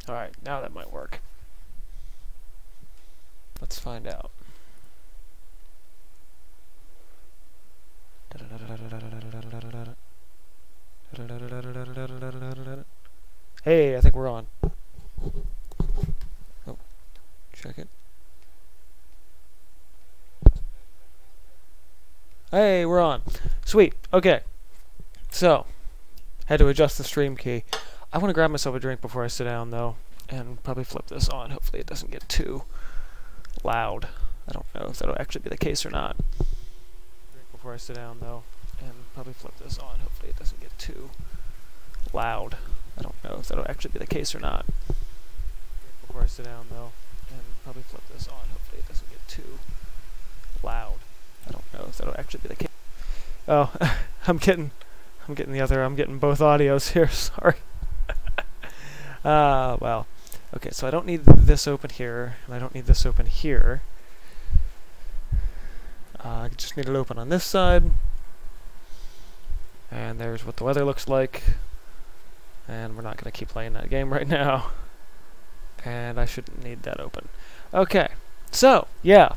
Alright, now that might work. Let's find out. Hey, I think we're on. Oh, check it. Hey, we're on. Sweet. Okay. So, had to adjust the stream key. I want to grab myself a drink before I sit down, though, and probably flip this on. Hopefully it doesn't get too loud. I don't know if that'll actually be the case or not. Drink before I sit down, though, and probably flip this on. Hopefully it doesn't get too loud. I don't know if that'll actually be the case or not. Drink before I sit down, though, and probably flip this on. Hopefully it doesn't get too loud. I don't know if that'll actually be the case. Oh, I'm getting both audios here. Sorry. Well, okay. So I don't need this open here, and I don't need this open here. I just need it open on this side. And there's what the weather looks like. And we're not going to keep playing that game right now. And I shouldn't need that open. Okay. So, yeah.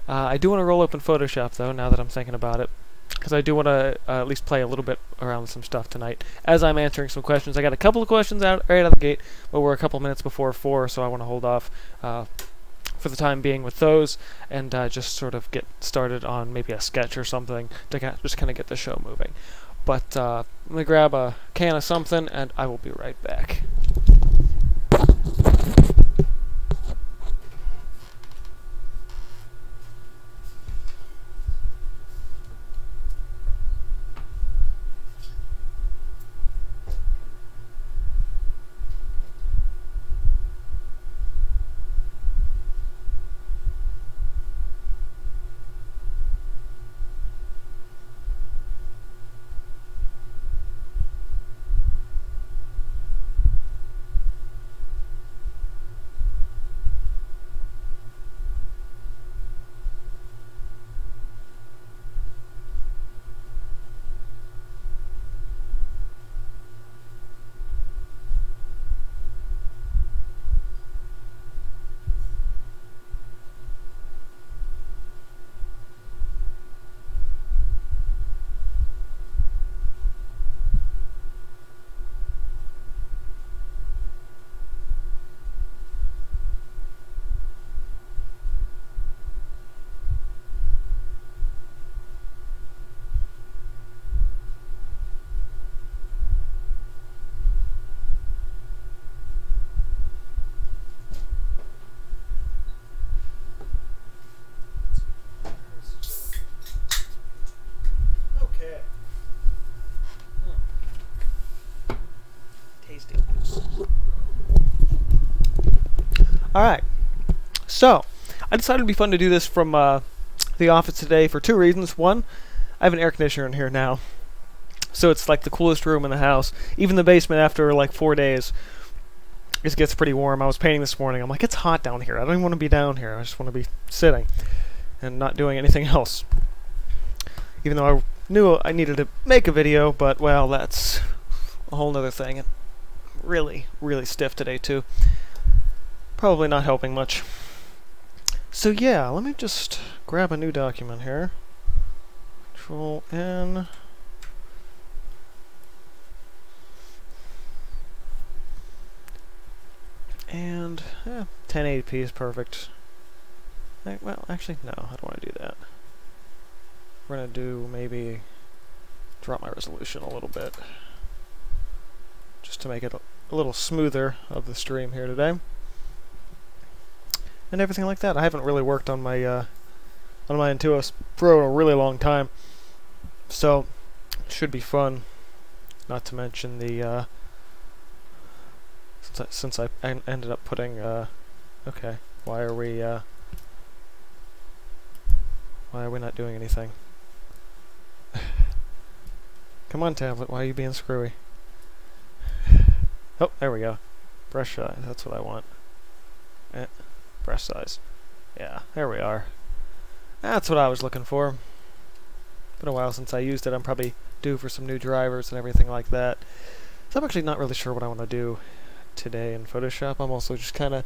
I do want to roll open Photoshop, though, now that I'm thinking about it. Because I do want to at least play a little bit around with some stuff tonight. As I'm answering some questions, I got a couple of questions out right out of the gate, but we're a couple minutes before 4, so I want to hold off for the time being with those, and just sort of get started on maybe a sketch or something to just kind of get the show moving. But let me grab a can of something, and I will be right back. Alright, so I decided it'd be fun to do this from the office today for 2 reasons. One, I have an air conditioner in here now, so it's like the coolest room in the house. Even the basement, after like 4 days, it gets pretty warm. I was painting this morning. I'm like, it's hot down here. I don't even want to be down here. I just want to be sitting and not doing anything else. Even though I knew I needed to make a video, but well, that's a whole nother thing. And really, really stiff today too. Probably not helping much. So yeah, let me just grab a new document here. Control N. And 1080p is perfect. Well, actually, no, I don't want to do that. We're going to do maybe drop my resolution a little bit, just to make it a little smoother of the stream here today. And everything like that. I haven't really worked on my Intuos Pro in a really long time, so it should be fun. Not to mention the since I ended up putting okay, why are we not doing anything? Come on, tablet, why are you being screwy? Oh, there we go. Brush size, that's what I want. Brush size. Yeah, there we are. That's what I was looking for. Been a while since I used it. I'm probably due for some new drivers and everything like that. So I'm actually not really sure what I want to do today in Photoshop. I'm also just kind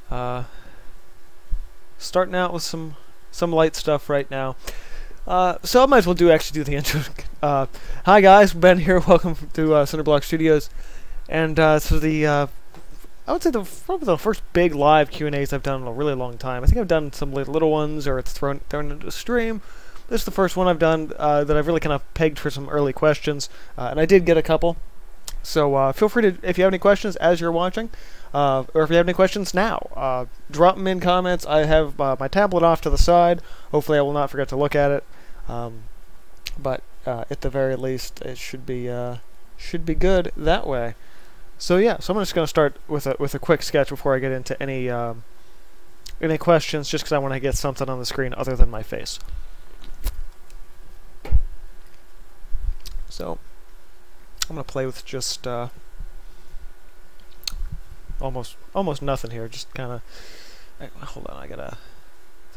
of starting out with some light stuff right now. So I might as well actually do the intro. Hi guys, Ben here. Welcome to Cinder Studios, and so I would say probably the first big live Q&As I've done in a really long time. I think I've done some little ones, or it's thrown into the stream. This is the first one I've done that I've really kind of pegged for some early questions, and I did get a couple. So feel free to, if you have any questions as you're watching, or if you have any questions now, drop them in comments. I have my tablet off to the side. Hopefully I will not forget to look at it. But at the very least, it should be good that way. So yeah, so I'm just going to start with a quick sketch before I get into any questions, just because I want to get something on the screen other than my face. So I'm going to play with just almost nothing here. Just kind of hold on. I gotta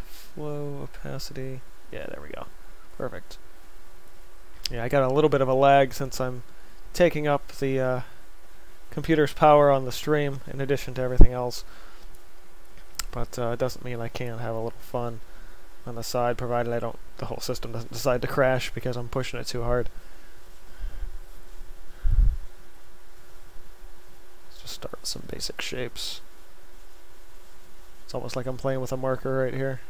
flow opacity. Yeah, there we go. Perfect. Yeah, I got a little bit of a lag since I'm taking up the computer's power on the stream in addition to everything else, but it doesn't mean I can't have a little fun on the side, provided the whole system doesn't decide to crash because I'm pushing it too hard. Let's just start with some basic shapes. It's almost like I'm playing with a marker right here.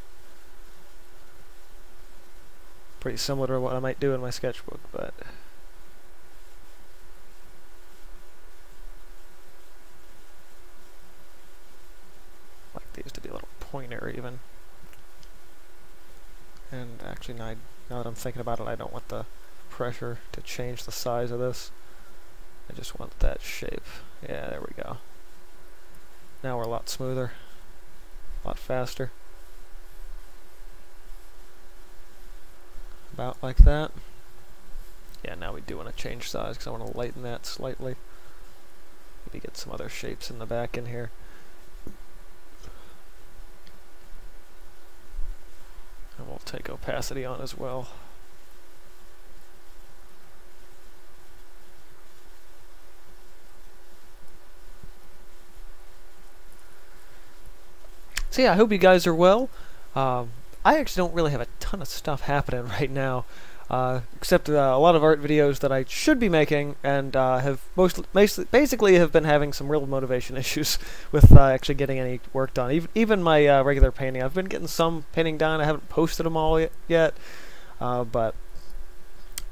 Pretty similar to what I might do in my sketchbook, but these to be a little pointer even. And actually now that I'm thinking about it, I don't want the pressure to change the size of this. I just want that shape. Yeah, there we go. Now we're a lot smoother, a lot faster. About like that. Yeah, now we do want to change size because I want to lighten that slightly. Maybe get some other shapes in the back in here. And we'll take opacity on as well. So yeah, I hope you guys are well. I actually don't really have a ton of stuff happening right now, except a lot of art videos that I should be making, and have basically have been having some real motivation issues with actually getting any work done. Even my regular painting, I've been getting some painting done. I haven't posted them all yet, but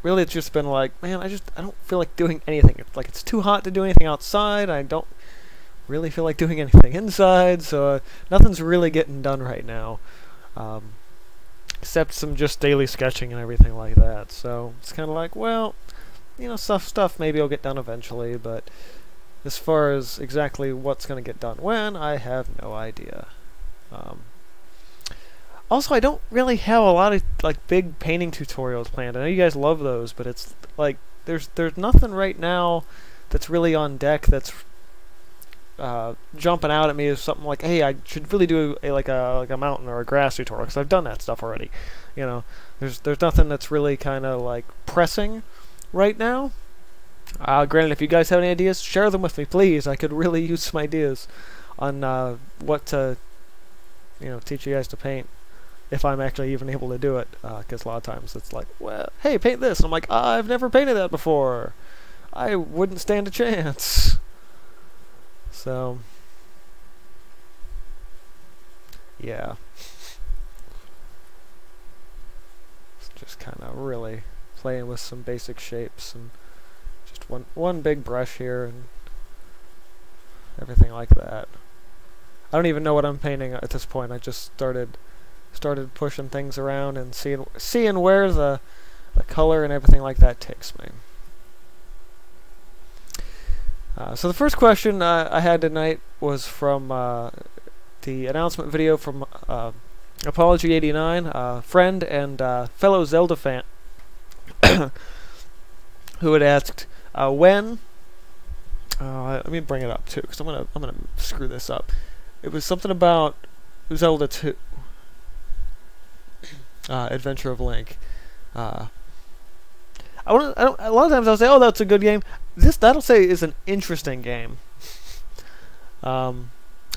really it's just been like, man, I don't feel like doing anything. It's too hot to do anything outside. I don't really feel like doing anything inside, so nothing's really getting done right now. Except some just daily sketching and everything like that. So it's kind of like, well, you know, stuff maybe I'll get done eventually, but as far as exactly what's going to get done when, I have no idea. Also, I don't really have a lot of big painting tutorials planned. I know you guys love those, but it's like there's nothing right now that's really on deck that's jumping out at me as something like, hey, I should really do a mountain or a grass tutorial, because I've done that stuff already. You know, there's nothing that's really kind of like pressing right now. Granted, if you guys have any ideas, share them with me, please. I could really use some ideas on what to, teach you guys to paint, if I'm actually even able to do it. Because a lot of times it's like, well, hey, paint this. And I'm like, I've never painted that before. I wouldn't stand a chance. So, yeah. Just kind of really playing with some basic shapes and just one big brush here and everything like that. I don't even know what I'm painting at this point. I just started pushing things around and seeing where the color and everything like that takes me. So the first question I had tonight was from the announcement video from Apology89, friend and fellow Zelda fan, who had asked when. Let me bring it up too, because I'm gonna screw this up. It was something about Zelda 2, Adventure of Link. A lot of times I'll say, oh, that's a good game. that'll say is an interesting game. I'm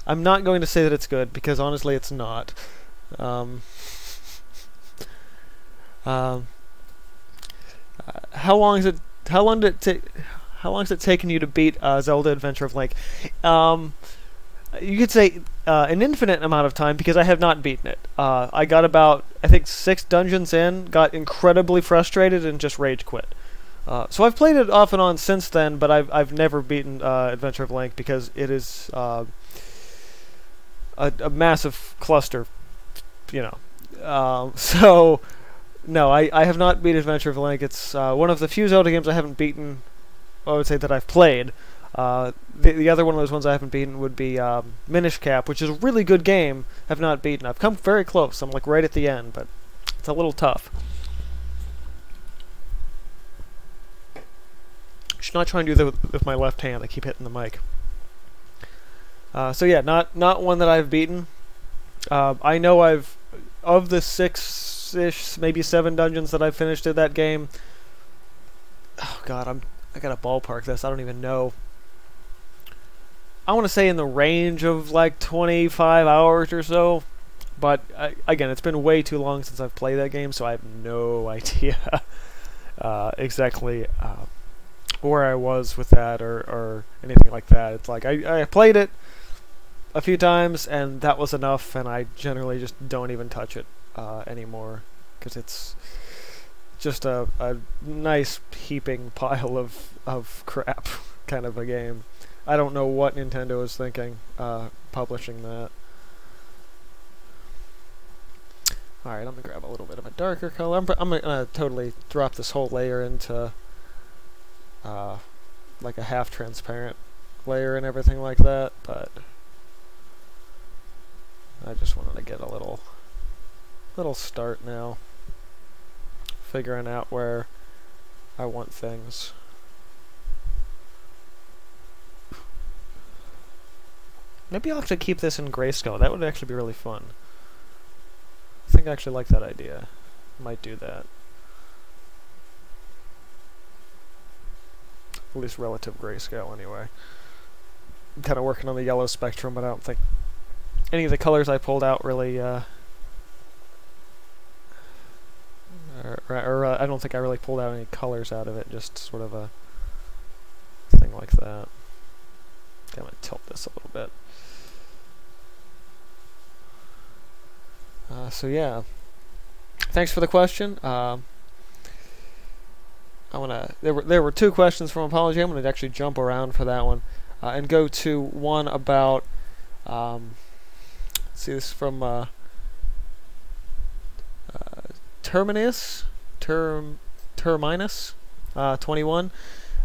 not going to say that it's good because honestly, it's not. How long is it? How long did it take? How long has it taken you to beat Zelda Adventure of Link? You could say an infinite amount of time because I have not beaten it. I got about, I think, 6 dungeons in, got incredibly frustrated, and just rage quit. So I've played it off and on since then, but I've never beaten Adventure of Link because it is a massive cluster, you know. So no, I have not beat Adventure of Link. It's one of the few Zelda games I haven't beaten. I would say that I've played. The other one of those ones I haven't beaten would be Minish Cap, which is a really good game. I've not beaten. I've come very close. I'm like right at the end, but it's a little tough. Should not try and do that with my left hand. I keep hitting the mic. So yeah, not one that I've beaten. I know I've of the 6-ish, maybe 7 dungeons that I've finished in that game. Oh God, I gotta ballpark this. I don't even know. I want to say in the range of like 25 hours or so. But again, it's been way too long since I've played that game, so I have no idea exactly where I was with that or anything like that. It's like I played it a few times and that was enough, and I generally just don't even touch it anymore because it's just a nice heaping pile of crap kind of a game. I don't know what Nintendo was thinking publishing that. Alright, I'm going to grab a little bit of a darker color. I'm going to totally drop this whole layer into like a half transparent layer and everything like that, but I just wanted to get a little start now, figuring out where I want things. Maybe I'll actually keep this in grayscale. That would actually be really fun. I think I actually like that idea. Might do that. At least relative grayscale anyway. I'm kind of working on the yellow spectrum, but I don't think any of the colors I pulled out really I don't think I really pulled out any colors out of it, just sort of a thing like that. Okay, I'm going to tilt this a little bit. So yeah, thanks for the question. There were 2 questions from Apology. I'm gonna actually jump around for that one and go to one about. Let's see, this is from Terminus 21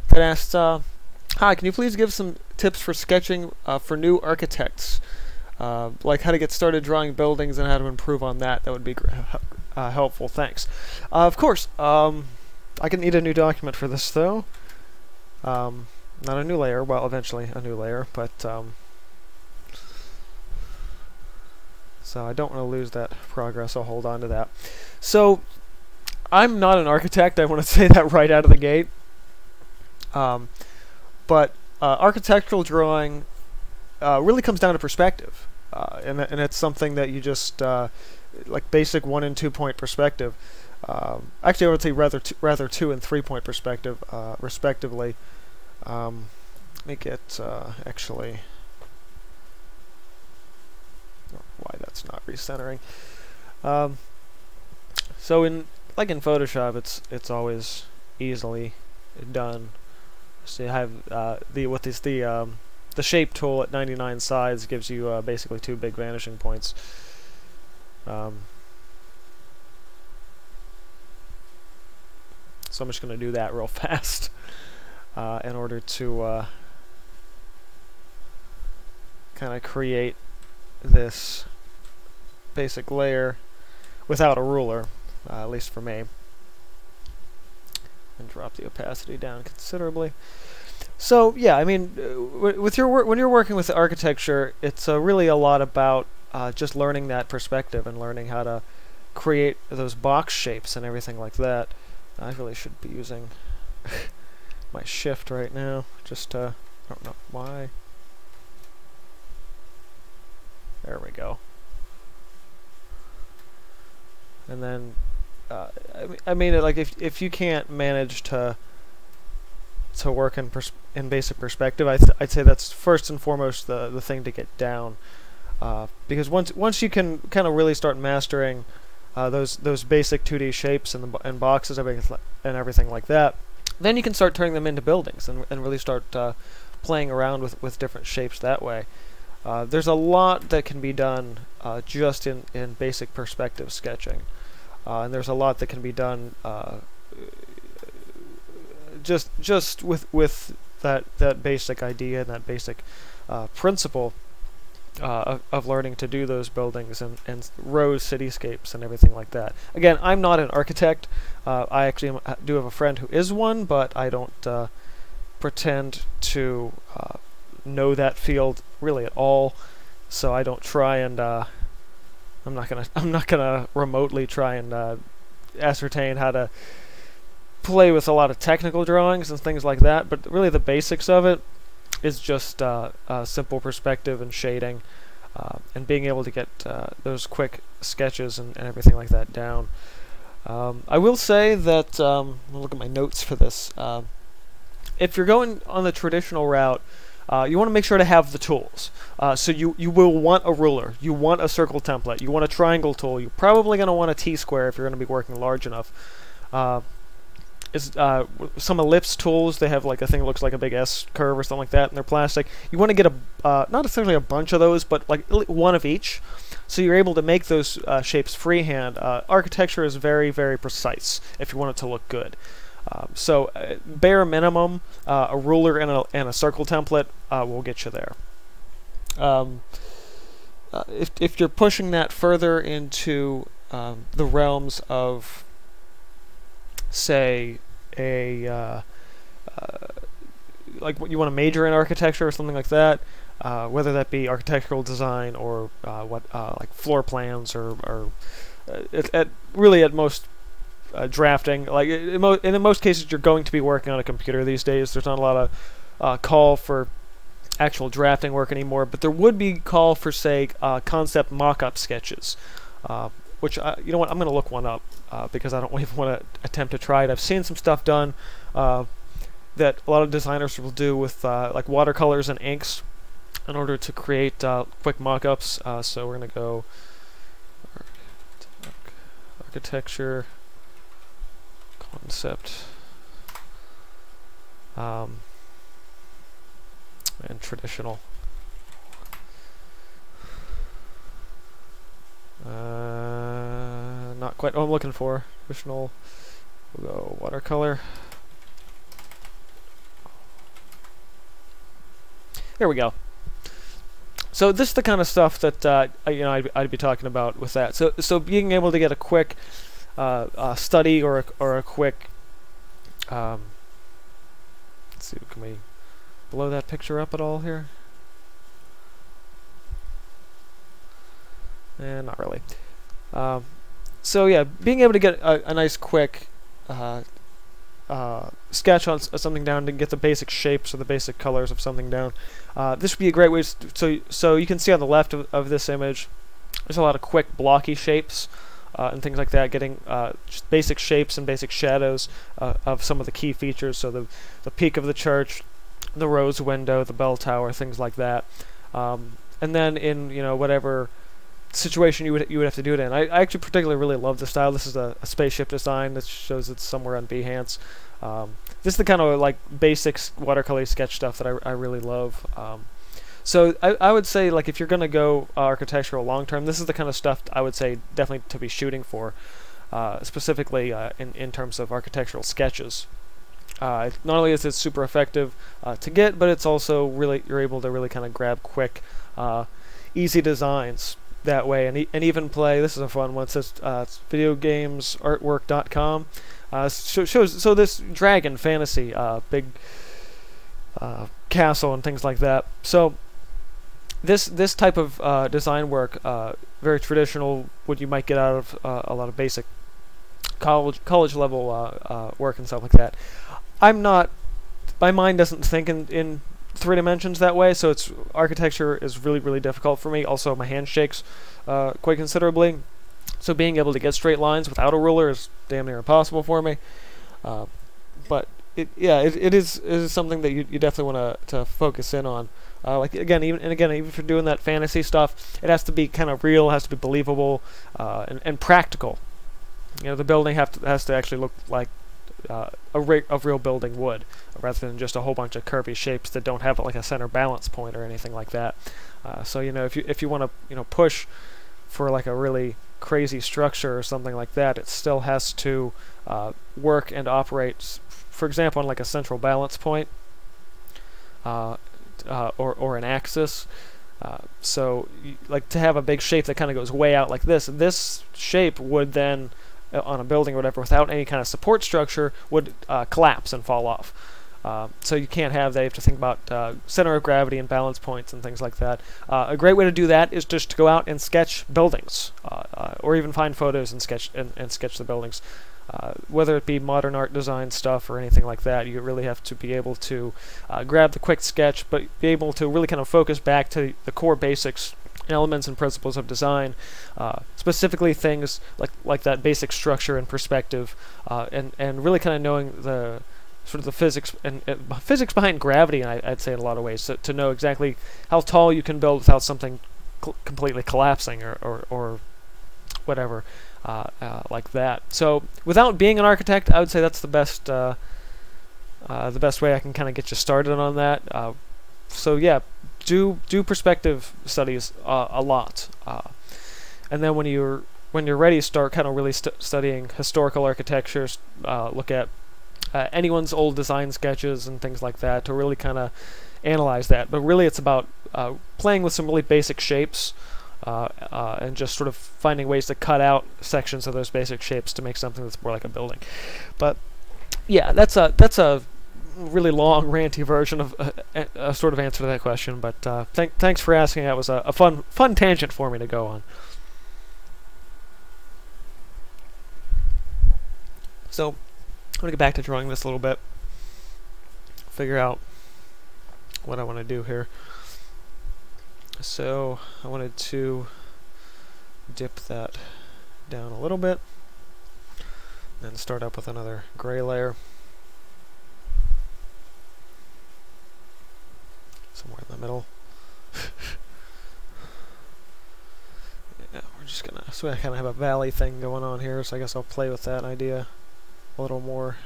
that asked, "Hi, can you please give some tips for sketching for new architects?" Like how to get started drawing buildings and how to improve on that. That would be helpful. Thanks. Of course. I can need a new document for this though. Not a new layer. Well, eventually a new layer, but so I don't want to lose that progress. I'll hold on to that. So I'm not an architect. I want to say that right out of the gate. But architectural drawing really comes down to perspective, and it's something that you just like basic 1 and 2 point perspective. Actually, I would say rather 2 and 3 point perspective, respectively. Make it actually. Why that's not recentering. So in Photoshop, it's always easily done. So you have the shape tool at 99 sides gives you basically 2 big vanishing points. So I'm just going to do that real fast in order to kind of create this basic layer without a ruler, at least for me. And drop the opacity down considerably. So yeah, I mean, with your when you're working with architecture, it's really a lot about just learning that perspective and learning how to create those box shapes and everything like that. I really should be using my shift right now. Just I don't know why. There we go. And then I mean, like if you can't manage to work in basic perspective, I'd say that's first and foremost the thing to get down, because once you can kind of really start mastering those basic 2D shapes and boxes and everything like that, then you can start turning them into buildings and really start playing around with different shapes that way. There's a lot that can be done just in basic perspective sketching, and there's a lot that can be done just with that basic idea and that basic principle of learning to do those buildings and rows, cityscapes, and everything like that. Again, I'm not an architect. I actually do have a friend who is one, but I don't pretend to know that field really at all. So I don't try and I'm not gonna remotely try and ascertain how to play with a lot of technical drawings and things like that. But really, the basics of it is just simple perspective and shading, and being able to get those quick sketches and everything like that down. I will say that, I'll look at my notes for this, if you're going on the traditional route, you want to make sure to have the tools. So you will want a ruler, you want a circle template, you want a triangle tool, you're probably going to want a T-square if you're going to be working large enough. Some ellipse tools, they have like a thing that looks like a big S curve or something like that, and they're plastic. You want to get not necessarily a bunch of those, but like one of each, so you're able to make those shapes freehand. Architecture is very, very precise if you want it to look good. So bare minimum, a ruler and a circle template will get you there. If you're pushing that further into the realms of, say, like what you want to major in architecture or something like that, whether that be architectural design or like floor plans or really at most drafting. Like in most cases, you're going to be working on a computer these days. There's not a lot of call for actual drafting work anymore, but there would be call for, say, concept mock-up sketches, which you know what, I'm going to look one up because I don't even want to attempt to try it. I've seen some stuff done that a lot of designers will do with like watercolors and inks in order to create quick mock-ups. So we're going to go architecture concept and traditional. Not quite what I'm looking for. Traditional. We'll go watercolor. There we go. So this is the kind of stuff that you know I'd be talking about with that. So being able to get a quick study or a quick let's see, can we blow that picture up at all here? Not really. So yeah, being able to get a nice quick sketch on something down to get the basic shapes or the basic colors of something down. This would be a great way so you can see on the left of this image, there's a lot of quick blocky shapes and things like that, getting just basic shapes and basic shadows of some of the key features. So the peak of the church, the rose window, the bell tower, things like that. And then in, you know, whatever situation you would have to do it in. I actually particularly really love the style. This is a spaceship design that shows it's somewhere on Behance. This is the kind of like basic watercolor sketch stuff that I really love. So I would say, like, if you're going to go architectural long term, this is the kind of stuff I would say definitely to be shooting for, specifically in terms of architectural sketches. Not only is it super effective to get, but it's also really, you're able to really kind of grab quick, easy designs that way, and even play. This is a fun one. It says it's videogamesartwork.com. So this dragon fantasy, big castle and things like that. So this type of design work, very traditional, what you might get out of a lot of basic college level work and stuff like that. I'm not my mind doesn't think in 3 dimensions that way, so it's architecture is really difficult for me. Also, my hand shakes quite considerably, so being able to get straight lines without a ruler is damn near impossible for me. But it is something that you definitely want to focus in on. Like even if you're doing that fantasy stuff, it has to be kind of real, has to be believable, and practical. You know, the building has to actually look like a real building would, rather than just a whole bunch of curvy shapes that don't have like a center balance point or anything like that. So you know, if you want to push for like a really crazy structure or something like that, it still has to work and operate. For example, on like a central balance point or an axis. So like to have a big shape that kind of goes way out like this shape would then on a building or whatever, without any kind of support structure, would collapse and fall off. So you can't have that. You have to think about center of gravity and balance points and things like that. A great way to do that is just to go out and sketch buildings, or even find photos and sketch the buildings. Whether it be modern art design stuff or anything like that, you really have to be able to grab the quick sketch, but be able to really kind of focus back to the core basics, elements and principles of design, specifically things like that basic structure and perspective, and really kind of knowing the sort of the physics and physics behind gravity. I'd say in a lot of ways, so to know exactly how tall you can build without something completely collapsing or whatever like that. So without being an architect, I would say that's the best way I can kind of get you started on that. So yeah, do perspective studies a lot, and then when you're ready, start kind of really studying historical architectures. Look at anyone's old design sketches and things like that to really kind of analyze that. But really, it's about playing with some really basic shapes and just sort of finding ways to cut out sections of those basic shapes to make something that's more like a building. But yeah, that's a really long, ranty version of a sort of answer to that question, but thanks for asking. That was a fun tangent for me to go on. So, I'm going to get back to drawing this a little bit, figure out what I want to do here. So, I wanted to dip that down a little bit, then start up with another gray layer. Somewhere in the middle. Yeah, we're just gonna, so I kind of have a valley thing going on here, so I guess I'll play with that idea a little more.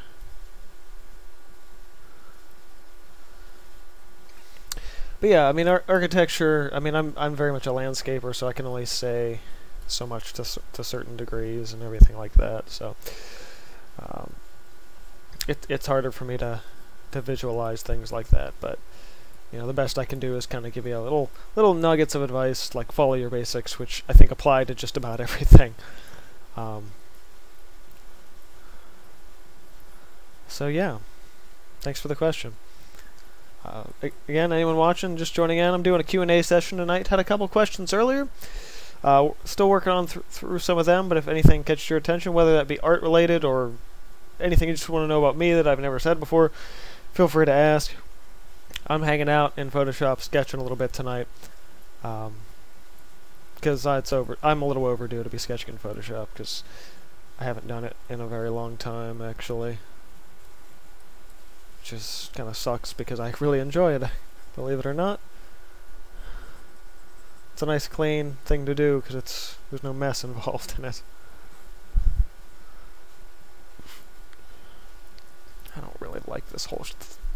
But yeah, I mean, architecture, I mean, I'm very much a landscaper, so I can only say so much to certain degrees and everything like that, so it's harder for me to visualize things like that, but you know, the best I can do is kind of give you a little nuggets of advice, like follow your basics, which I think apply to just about everything. So yeah, thanks for the question. Again, anyone watching, just joining in, I'm doing a Q&A session tonight. Had a couple questions earlier. Still working on through some of them, but if anything catches your attention, whether that be art related or anything you just want to know about me that I've never said before, feel free to ask. I'm hanging out in Photoshop, sketching a little bit tonight, because I'm a little overdue to be sketching in Photoshop, because I haven't done it in a very long time, actually. Which just kind of sucks, because I really enjoy it, believe it or not. It's a nice, clean thing to do, because there's no mess involved in it. I don't really like this whole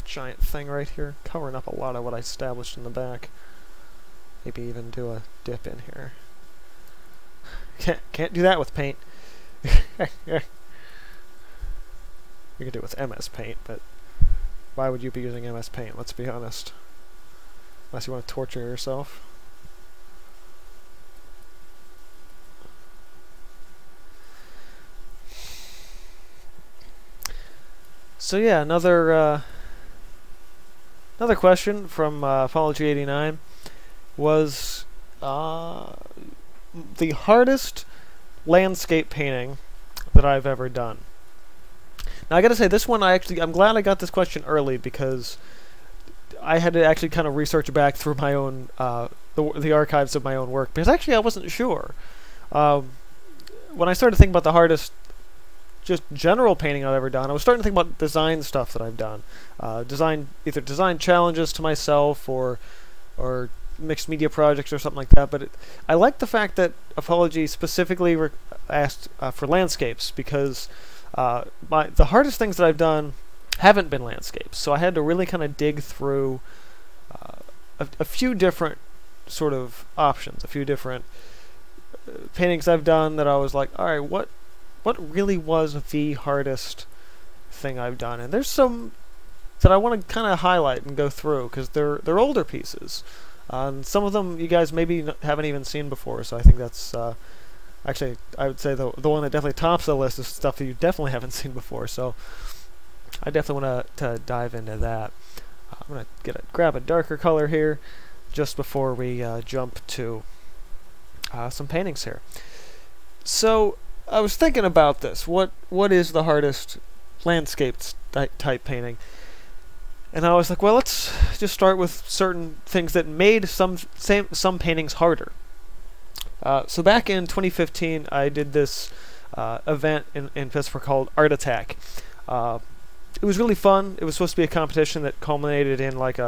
giant thing right here, covering up a lot of what I established in the back. Maybe even do a dip in here. Can't do that with paint. You could do it with MS Paint, but why would you be using MS Paint? Let's be honest. Unless you want to torture yourself. So yeah, another question from Apology89 was the hardest landscape painting that I've ever done. Now I gotta say, this one I'm glad I got this question early, because I had to actually kind of research back through my own the archives of my own work, because actually I wasn't sure. When I started thinking about the hardest just general painting I've ever done, I was starting to think about design stuff that I've done. Either design challenges to myself or mixed media projects or something like that. But I like the fact that Apology specifically asked for landscapes, because the hardest things that I've done haven't been landscapes. So I had to really kind of dig through a few different sort of options, a few different paintings I've done that I was like, all right, what really was the hardest thing I've done? And there's some that I want to kind of highlight and go through, because they're older pieces. And some of them you guys maybe haven't even seen before, so I think that's actually, I would say the one that definitely tops the list is stuff that you definitely haven't seen before. So I definitely want to dive into that. I'm gonna grab a darker color here just before we jump to some paintings here. So I was thinking about this. What is the hardest landscape type painting? And I was like, well, let's just start with certain things that made some paintings harder. So back in 2015, I did this event in Pittsburgh called Art Attack. It was really fun. It was supposed to be a competition that culminated in like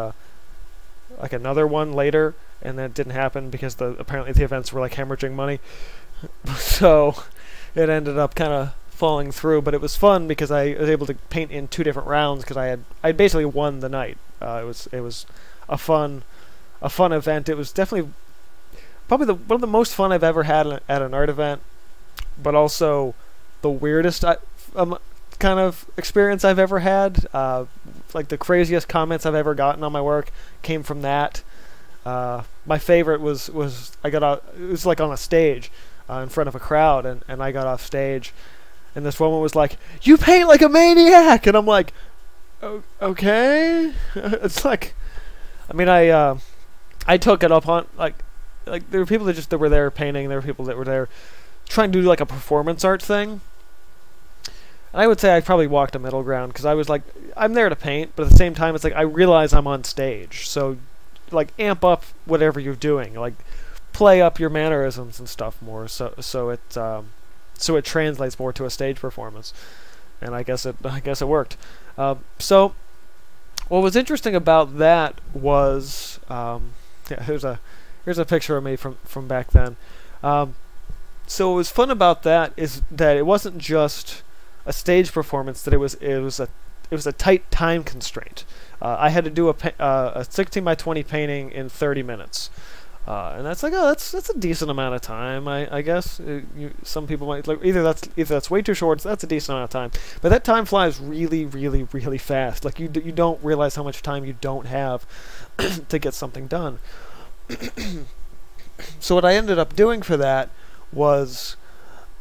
another one later, and that didn't happen because apparently the events were like hemorrhaging money. So it ended up kind of falling through, but it was fun because I was able to paint in 2 different rounds, because I basically won the night. It was a fun event. It was definitely probably one of the most fun I've ever had at an art event, but also the weirdest kind of experience I've ever had. Like the craziest comments I've ever gotten on my work came from that. My favorite was I got out. It was like on a stage in front of a crowd, and I got off stage, and this woman was like, "You paint like a maniac," and I'm like, "Okay." It's like, I mean, I took it up on like there were people that were there painting, and there were people that were there trying to do like a performance art thing. And I would say I probably walked a middle ground, because I was like, I'm there to paint, but at the same time, it's like I realize I'm on stage, so like amp up whatever you're doing, like play up your mannerisms and stuff more, so it translates more to a stage performance. And I guess it worked. So what was interesting about that was yeah, here's a picture of me from back then. So what was fun about that is that it wasn't just a stage performance, that it was a tight time constraint. I had to do a 16 by 20 painting in 30 minutes. And that's like, oh, that's a decent amount of time, I guess. Some people might like either that's way too short, so that's a decent amount of time. But that time flies really, really, really fast. Like you don't realize how much time you don't have to get something done. So what I ended up doing for that was,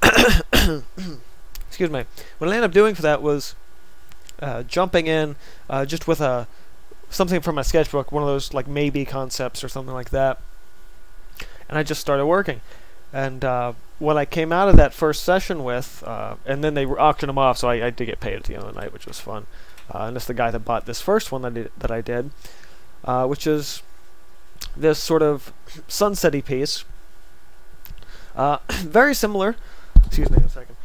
excuse me. What I ended up doing for that was jumping in just with something from my sketchbook, one of those like maybe concepts or something like that. And I just started working. And what I came out of that first session with, and then they auctioned them off, so I did get paid at the end of the night, which was fun. And it's the guy that bought this first one that I did, which is this sort of sunset-y piece. Very similar. Excuse me a second.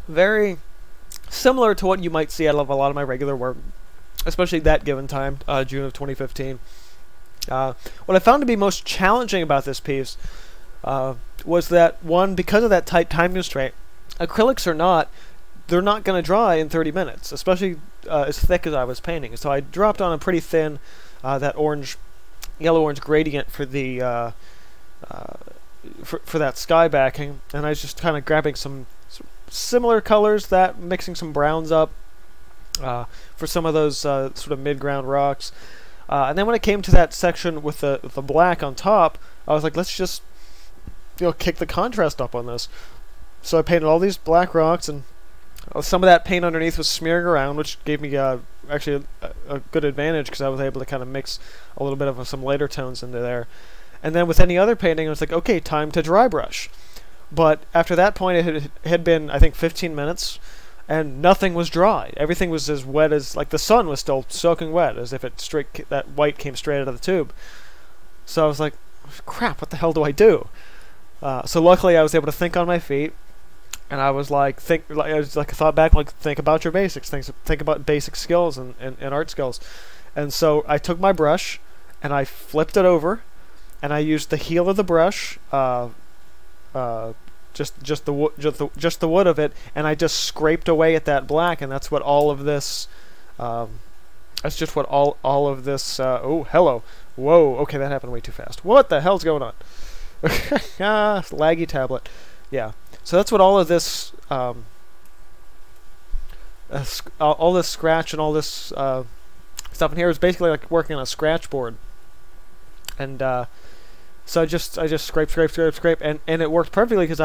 Very similar to what you might see out of a lot of my regular work, especially that given time, June of 2015. What I found to be most challenging about this piece was that, one, because of that tight time constraint, acrylics or not, they're not going to dry in 30 minutes, especially as thick as I was painting. So I dropped on a pretty thin, that yellow-orange gradient for the for that sky backing, and I was just kind of grabbing some similar colors, mixing some browns up for some of those sort of mid-ground rocks. And then when it came to that section with the black on top, I was like, let's just kick the contrast up on this. So I painted all these black rocks, and some of that paint underneath was smearing around, which gave me actually a good advantage, because I was able to kind of mix a little bit of some lighter tones into there. And then with any other painting, it was like, okay, time to dry brush. But after that point, it had been, I think, 15 minutes, and nothing was dry. Everything was as wet as, like, the sun was still soaking wet, as if that white came straight out of the tube. So I was like, crap, what the hell do I do? So luckily, I was able to think on my feet, and I was like, think about your basics, think about basic skills and art skills. And so I took my brush, and I flipped it over, and I used the heel of the brush, just the wood of it, and I just scraped away at that black, and that's what all of this. That's just what all of this. Oh, hello! Whoa! Okay, that happened way too fast. What the hell's going on? Laggy tablet. Yeah. So that's what all of this. All this scratch and all this stuff in here is basically like working on a scratch board, and. So I just scrape, and it worked perfectly because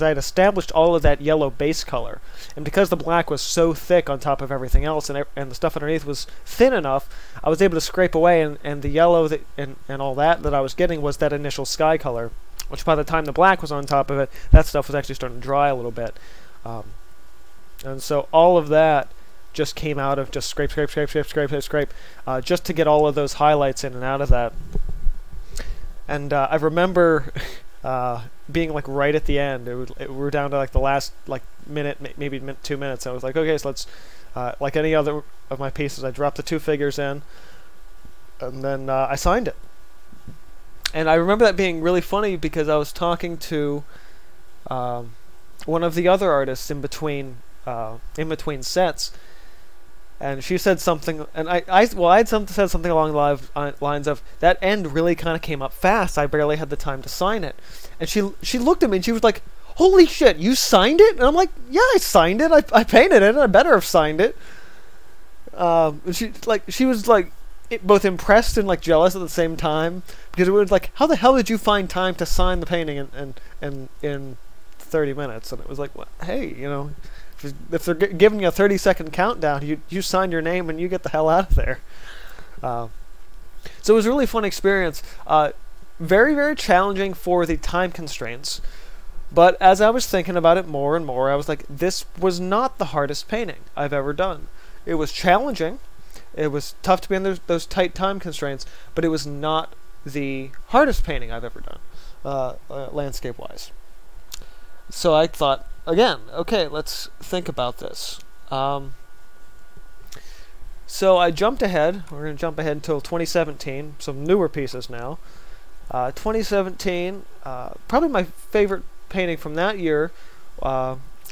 I had established all of that yellow base color, and because the black was so thick on top of everything else, and the stuff underneath was thin enough, I was able to scrape away, and the yellow and all that I was getting was that initial sky color, which by the time the black was on top of it, that stuff was actually starting to dry a little bit, and so all of that just came out of just scrape, just to get all of those highlights in and out of that. And I remember being like right at the end. We were down to like the last like minute, maybe 2 minutes. I was like, okay, so let's like any other of my pieces, I dropped the 2 figures in, and then I signed it. And I remember that being really funny because I was talking to one of the other artists in between sets. And she said something, and I had said something along the lines of, that end really kind of came up fast. I barely had the time to sign it. And she looked at me and she was like, "Holy shit, you signed it?" And I'm like, "Yeah, I signed it. I painted it. I better have signed it." She was like both impressed and like jealous at the same time, because it was like, how the hell did you find time to sign the painting in 30 minutes? And it was like, well, hey, you know. If they're giving you a 30-second countdown, you sign your name and you get the hell out of there. So it was a really fun experience. Very, very challenging for the time constraints. But as I was thinking about it more and more, I was like, this was not the hardest painting I've ever done. It was challenging. It was tough to be in those tight time constraints, but it was not the hardest painting I've ever done, landscape-wise. So I thought, again, okay, let's think about this. So I jumped ahead. We're going to jump ahead until 2017, some newer pieces now. 2017, probably my favorite painting from that year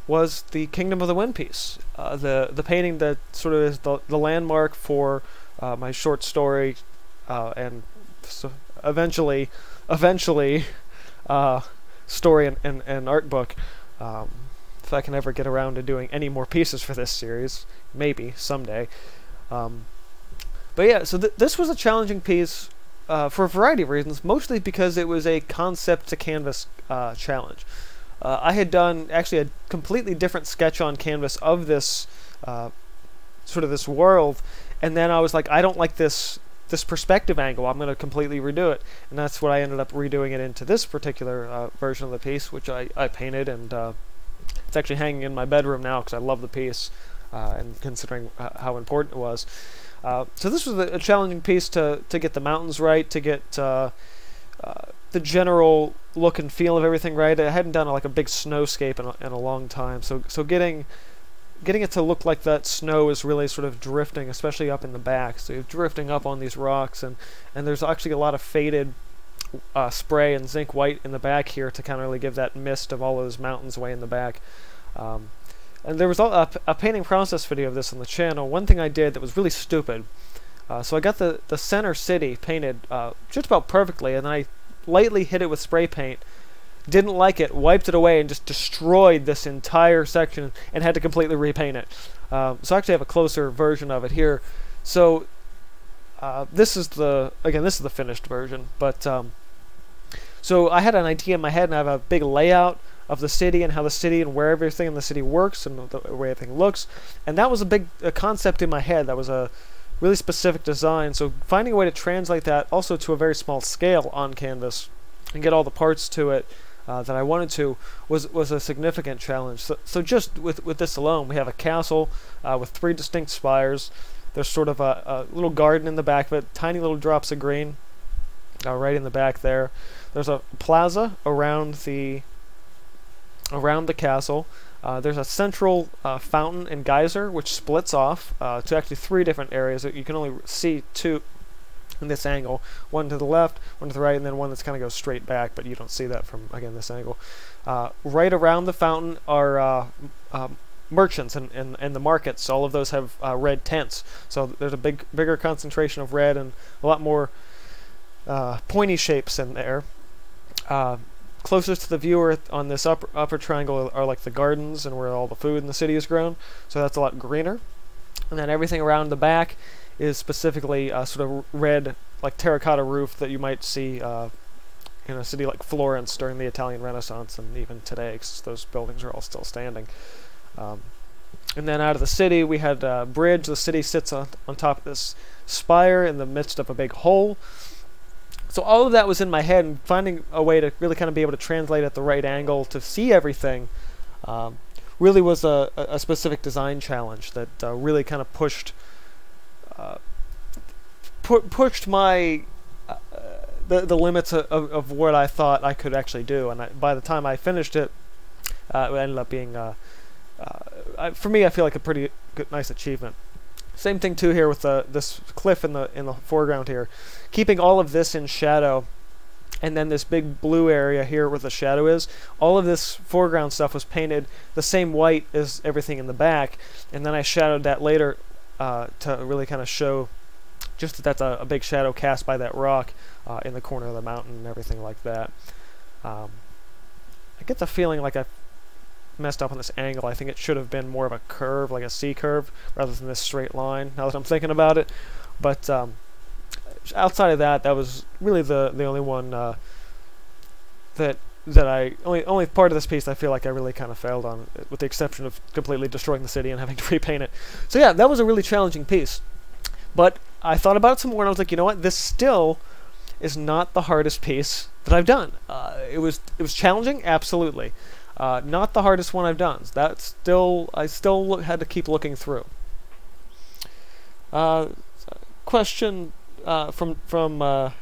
was the Kingdom of the Wind piece. The painting that sort of is the landmark for my short story, and so eventually story and art book. If I can ever get around to doing any more pieces for this series, maybe someday. But yeah, so this was a challenging piece for a variety of reasons, mostly because it was a concept to canvas challenge. I had done actually a completely different sketch on canvas of this sort of this world, and then I was like, I don't like this perspective angle. I'm going to completely redo it, and that's what I ended up redoing it into this particular version of the piece, which I painted, and it's actually hanging in my bedroom now because I love the piece, and considering how important it was. So this was a challenging piece to get the mountains right, to get the general look and feel of everything right. I hadn't done like a big snowscape in a long time, so getting it to look like that snow is really sort of drifting, especially up in the back. So you're drifting up on these rocks, and there's actually a lot of faded spray and zinc white in the back here to kind of really give that mist of all those mountains way in the back. And there was a painting process video of this on the channel. One thing I did that was really stupid. So I got the center city painted just about perfectly, and then I lightly hit it with spray paint. Didn't like it, wiped it away, and just destroyed this entire section and had to completely repaint it. So I actually have a closer version of it here. So this is the finished version. But so I had an idea in my head, and I have a big layout of the city and how the city and where everything in the city works and the way everything looks. And that was a big concept in my head. That was really specific design. So finding a way to translate that also to a very small scale on canvas and get all the parts to it that I wanted to was a significant challenge. So just with this alone, we have a castle with 3 distinct spires. There's sort of a little garden in the back of it, tiny little drops of green right in the back there. There's a plaza around the castle. There's a central fountain and geyser which splits off to actually 3 different areas. You can only see 2 in this angle, one to the left, one to the right, and then one that's kind of goes straight back, but you don't see that from, again, this angle. Right around the fountain are merchants and the markets. All of those have red tents, so there's a bigger concentration of red and a lot more pointy shapes in there. Closest to the viewer on this upper triangle are like the gardens and where all the food in the city is grown, so that's a lot greener. And then everything around the back is specifically sort of red, like terracotta roof that you might see in a city like Florence during the Italian Renaissance, and even today, because those buildings are all still standing. And then out of the city, we had a bridge. The city sits on top of this spire in the midst of a big hole. So all of that was in my head, and finding a way to really kind of be able to translate at the right angle to see everything really was a specific design challenge that really kind of pushed my the limits of what I thought I could actually do. And by the time I finished it, it ended up being for me, I feel like a pretty good, nice achievement. Same thing too here with this cliff in the foreground here, keeping all of this in shadow, and then this big blue area here where the shadow is. All of this foreground stuff was painted the same white as everything in the back, and then I shadowed that later to really kind of show just that that's a big shadow cast by that rock in the corner of the mountain and everything like that. I get the feeling like I messed up on this angle. I think it should have been more of a curve, like a C curve, rather than this straight line, now that I'm thinking about it. But outside of that, that was really the only one only part of this piece I feel like I really kind of failed on, with the exception of completely destroying the city and having to repaint it. So yeah, that was a really challenging piece. But I thought about it some more, and I was like, you know what, this still is not the hardest piece that I've done. It was challenging, absolutely. Not the hardest one I've done. I still had to keep looking through. Question from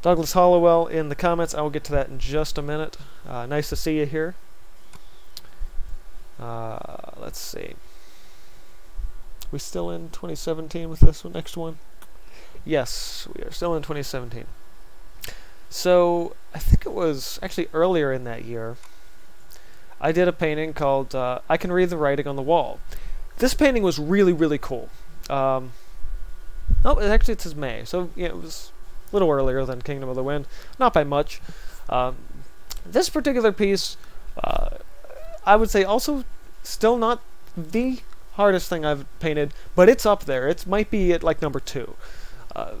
Douglas Hollowell in the comments. I will get to that in just a minute. Nice to see you here. Let's see. We still in 2017 with this one, next one? Yes, we are still in 2017. So I think it was actually earlier in that year, I did a painting called I Can Read the Writing on the Wall. This painting was really, really cool. Oh, actually it says May, so yeah, it was a little earlier than Kingdom of the Wind. Not by much. This particular piece, I would say also still not the hardest thing I've painted, but it's up there. It might be at like number 2.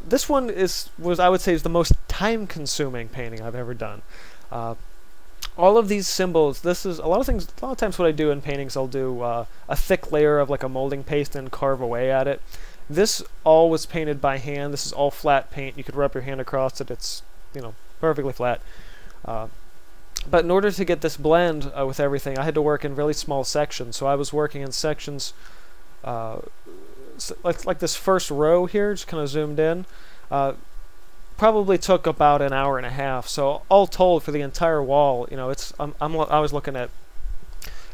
This one was I would say is the most time-consuming painting I've ever done. All of these symbols, this is a lot of times what I do in paintings, I'll do a thick layer of like a molding paste and carve away at it. This all was painted by hand. This is all flat paint. You could rub your hand across it. It's, you know, perfectly flat. But in order to get this blend with everything, I had to work in really small sections. So I was working in sections like this first row here, just kind of zoomed in. Probably took about an hour and a half. So all told, for the entire wall, you know, I was looking at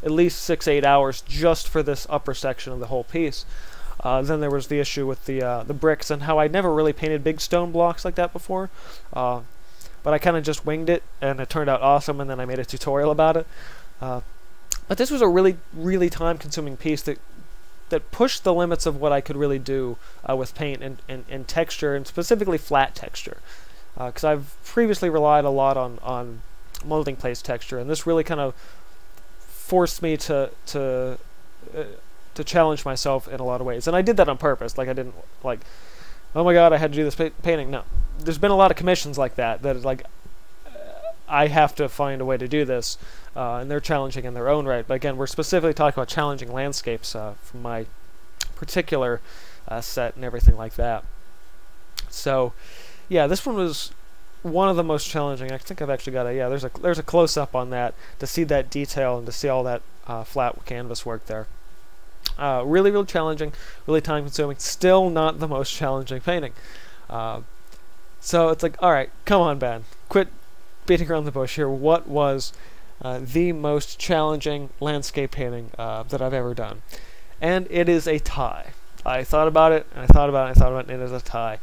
least 6-8 hours just for this upper section of the whole piece. Then there was the issue with the bricks and how I'd never really painted big stone blocks like that before. But I kind of just winged it, and it turned out awesome, and then I made a tutorial about it. But this was a really, really time-consuming piece that pushed the limits of what I could really do with paint and texture, and specifically flat texture. Because I've previously relied a lot on molding paste texture, and this really kind of forced me to challenge myself in a lot of ways. And I did that on purpose. Like, I didn't, like, oh my god, I had to do this painting. No. There's been a lot of commissions like that, like, I have to find a way to do this, and they're challenging in their own right. But again, we're specifically talking about challenging landscapes from my particular set and everything like that. So, yeah, this one was one of the most challenging. I think I've actually got there's a close-up on that to see that detail and to see all that flat canvas work there. Really, really challenging, really time-consuming. Still not the most challenging painting. So it's like, all right, come on, Ben, quit beating around the bush here. What was the most challenging landscape painting that I've ever done? And it is a tie. I thought about it, and I thought about it, and I thought about it, and it is a tie.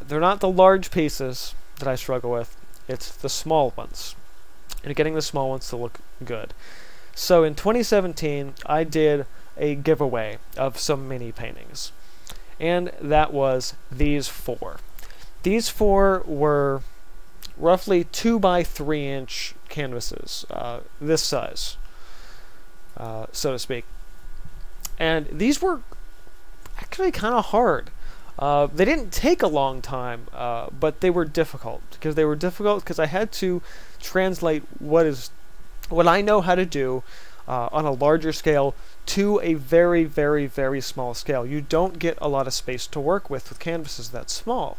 They're not the large pieces that I struggle with. It's the small ones, and getting the small ones to look good. So in 2017, I did a giveaway of some mini paintings, and that was these 4. These 4 were roughly 2 by 3 inch canvases, this size, so to speak. And these were actually kind of hard. They didn't take a long time, but they were difficult because I had to translate what I know how to do on a larger scale to a very, very, very small scale. You don't get a lot of space to work with canvases that small.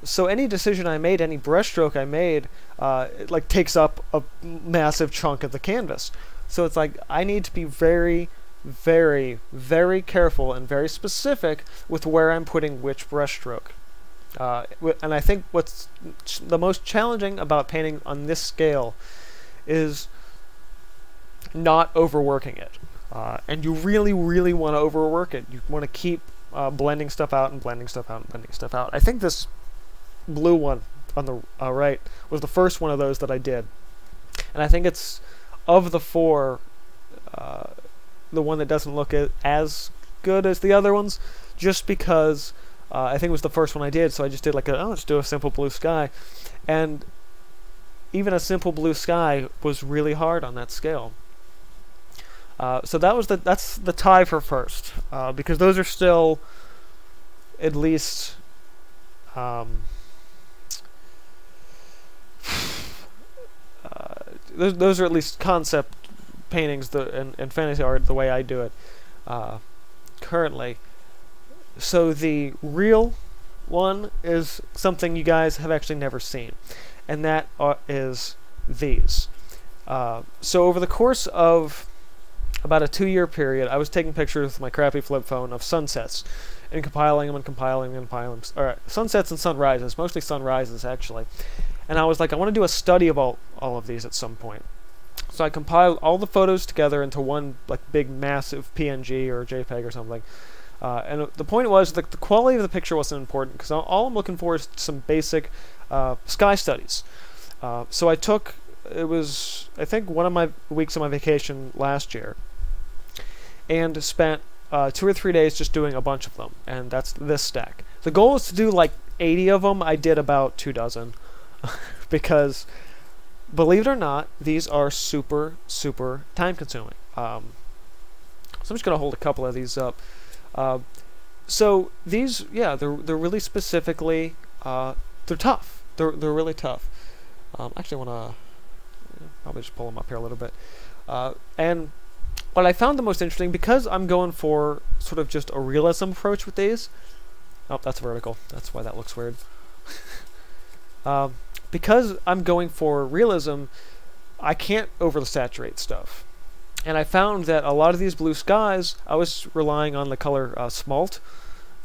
So any decision I made, any brushstroke I made, it takes up a massive chunk of the canvas. So it's like I need to be very, very, very careful and very specific with where I'm putting which brushstroke. And I think what's the most challenging about painting on this scale is not overworking it. And you really, really want to overwork it. You want to keep blending stuff out and blending stuff out and blending stuff out. I think this blue one on the right was the first one of those that I did. And I think it's, of the 4, the one that doesn't look as good as the other ones, just because I think it was the first one I did, so I just did let's do a simple blue sky. And even a simple blue sky was really hard on that scale. So that's the tie for first, because those are still at least those are at least concept paintings and fantasy art the way I do it currently. So the real one is something you guys have actually never seen, and that is these. So over the course of about a 2-year period, I was taking pictures with my crappy flip phone of sunsets and compiling them and compiling them and compiling them. All right, sunsets and sunrises, mostly sunrises actually. And I was like, I want to do a study of all of these at some point. So I compiled all the photos together into one big massive PNG or JPEG or something. And the point was that the quality of the picture wasn't important, because all I'm looking for is some basic sky studies. So I took, it was I think one of my weeks of my vacation last year, and spent 2 or 3 days just doing a bunch of them, and that's this stack. The goal is to do 80 of them. I did about 2 dozen. Because, believe it or not, these are super, super time-consuming. So I'm just going to hold a couple of these up. So these, yeah, they're really specifically, they're tough. They're really tough. Actually, I want to probably just pull them up here a little bit. And what I found the most interesting, because I'm going for sort of just a realism approach with these. Oh, that's vertical. That's why that looks weird. Because I'm going for realism, I can't oversaturate stuff. And I found that a lot of these blue skies, I was relying on the color smalt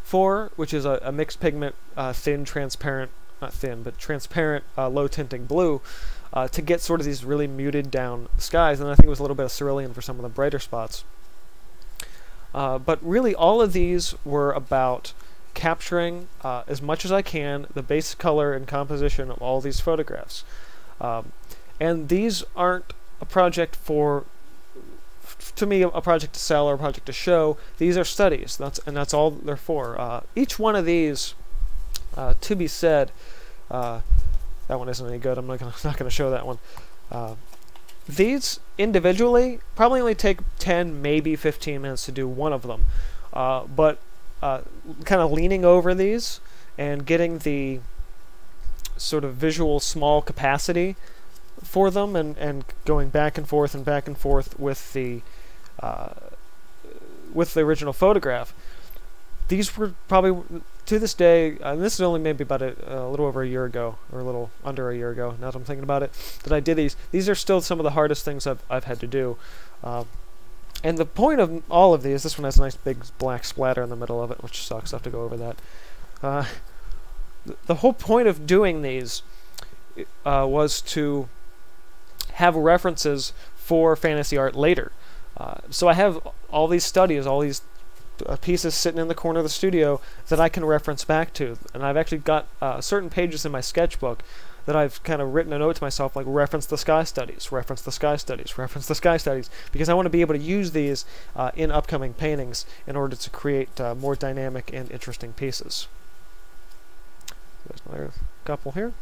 for, which is a mixed pigment, thin, transparent, not thin, but transparent, low tinting blue, to get sort of these really muted down skies. And I think it was a little bit of cerulean for some of the brighter spots. But really, all of these were about capturing as much as I can the base color and composition of all these photographs. And these aren't a project for, to me, a project to sell or a project to show. These are studies, that's all they're for. Each one of these, to be said, that one isn't any good, I'm not gonna show that one. These individually probably only take 10, maybe 15 minutes to do one of them. But kind of leaning over these and getting the sort of visual small capacity for them, and going back and forth with the original photograph, these were probably, to this day, and this is only maybe about a little over a year ago, or a little under a year ago, now that I'm thinking about it, that I did these. These are still some of the hardest things I've had to do. And the point of all of these, this one has a nice big black splatter in the middle of it, which sucks. I have to go over that. The whole point of doing these was to have references for fantasy art later. So I have all these studies, all these pieces sitting in the corner of the studio that I can reference back to. And I've actually got certain pages in my sketchbook that I've kind of written a note to myself, like reference the sky studies, reference the sky studies, reference the sky studies, because I want to be able to use these in upcoming paintings in order to create more dynamic and interesting pieces. There's another couple here.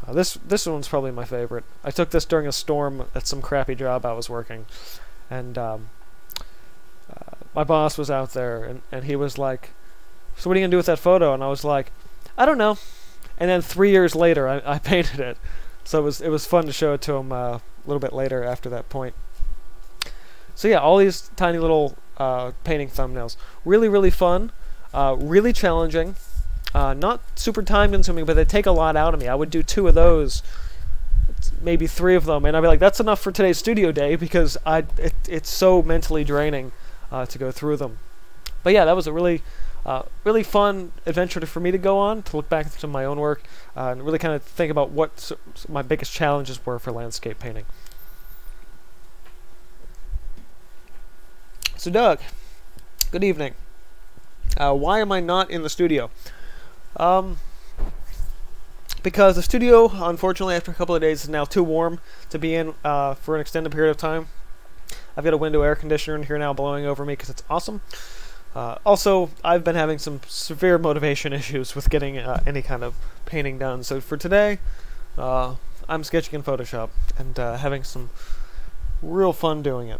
This one's probably my favorite. I took this during a storm at some crappy job I was working, and my boss was out there, and he was like, "So what are you gonna do with that photo?" And I was like, "I don't know." And then 3 years later, I painted it, so it was fun to show it to him a little bit later after that point. So yeah, all these tiny little painting thumbnails, really fun, really challenging. Not super time consuming, but they take a lot out of me. I would do 2 of those, maybe 3 of them, and I'd be like, that's enough for today's studio day, because it's so mentally draining to go through them. But yeah, that was a really fun adventure for me to go on, to look back to my own work, and really kind of think about what my biggest challenges were for landscape painting. So Doug, good evening. Why am I not in the studio? Because the studio, unfortunately, after a couple of days, is now too warm to be in for an extended period of time. I've got a window air conditioner in here now blowing over me because it's awesome. Also, I've been having some severe motivation issues with getting any kind of painting done. So for today, I'm sketching in Photoshop and having some real fun doing it.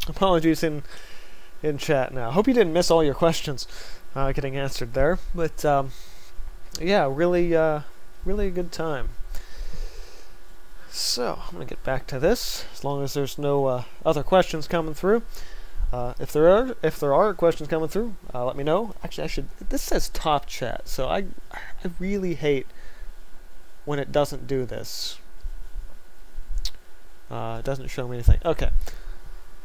Apologies in chat now. Hope you didn't miss all your questions getting answered there, but yeah, really a good time. So I'm gonna get back to this, as long as there's no other questions coming through. If there are questions coming through, let me know. Actually, I should. This says top chat, so I really hate when it doesn't do this. It doesn't show me anything. Okay.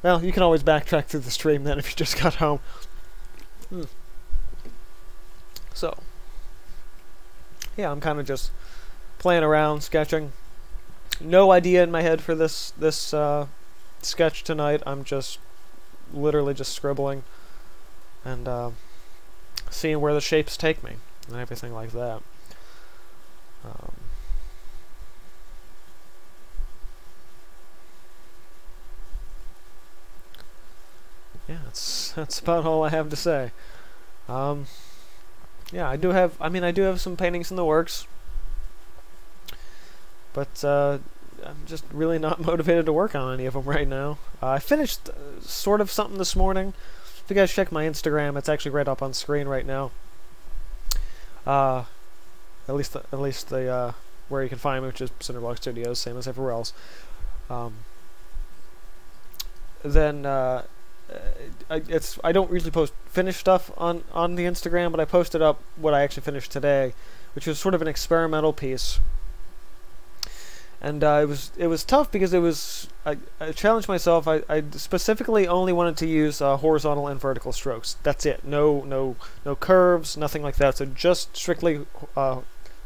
Well, you can always backtrack through the stream then if you just got home. So, yeah, I'm kind of just playing around, sketching. No idea in my head for this sketch tonight. I'm just literally just scribbling and seeing where the shapes take me and everything like that. Yeah, that's about all I have to say. Yeah, I do have some paintings in the works, but I'm just really not motivated to work on any of them right now. I finished sort of something this morning. If you guys check my Instagram, it's actually right up on screen right now. At least the where you can find me, which is Cinder Studios, same as everywhere else. Then I don't usually post finished stuff on the Instagram, but I posted up what I actually finished today, which was sort of an experimental piece. And it was tough because I challenged myself. I specifically only wanted to use horizontal and vertical strokes. That's it. No curves, nothing like that. So just strictly